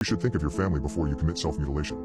You should think of your family before you commit self-mutilation.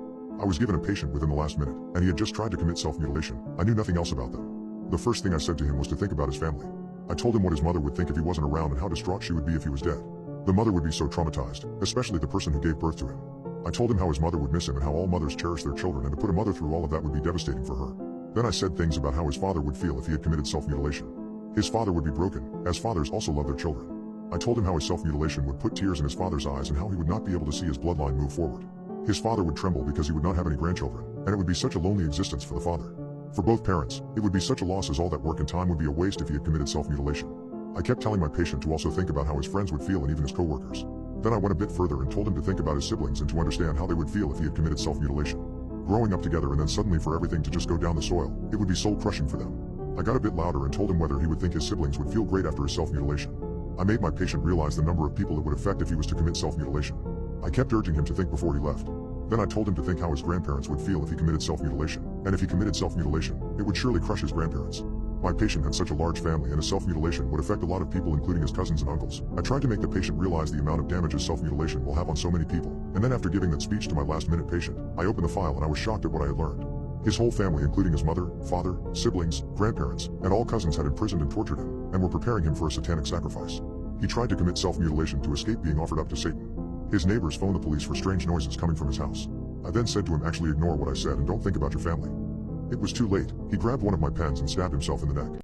I was given a patient within the last minute, and he had just tried to commit self-mutilation. I knew nothing else about them. The first thing I said to him was to think about his family. I told him what his mother would think if he wasn't around and how distraught she would be if he was dead. The mother would be so traumatized, especially the person who gave birth to him. I told him how his mother would miss him and how all mothers cherish their children, and to put a mother through all of that would be devastating for her. Then I said things about how his father would feel if he had committed self-mutilation. His father would be broken, as fathers also love their children. I told him how his self-mutilation would put tears in his father's eyes and how he would not be able to see his bloodline move forward. His father would tremble because he would not have any grandchildren, and it would be such a lonely existence for the father. For both parents, it would be such a loss, as all that work and time would be a waste if he had committed self-mutilation. I kept telling my patient to also think about how his friends would feel and even his co-workers. Then I went a bit further and told him to think about his siblings and to understand how they would feel if he had committed self-mutilation. Growing up together and then suddenly for everything to just go down the soil, it would be soul-crushing for them. I got a bit louder and told him whether he would think his siblings would feel great after his self-mutilation. I made my patient realize the number of people it would affect if he was to commit self-mutilation. I kept urging him to think before he left. Then I told him to think how his grandparents would feel if he committed self-mutilation, and if he committed self-mutilation, it would surely crush his grandparents. My patient had such a large family, and his self-mutilation would affect a lot of people, including his cousins and uncles. I tried to make the patient realize the amount of damage his self-mutilation will have on so many people, and then after giving that speech to my last-minute patient, I opened the file and I was shocked at what I had learned. His whole family, including his mother, father, siblings, grandparents, and all cousins, had imprisoned and tortured him, and were preparing him for a satanic sacrifice. He tried to commit self-mutilation to escape being offered up to Satan. His neighbors phoned the police for strange noises coming from his house. I then said to him, actually ignore what I said and don't think about your family. It was too late. He grabbed one of my pens and stabbed himself in the neck.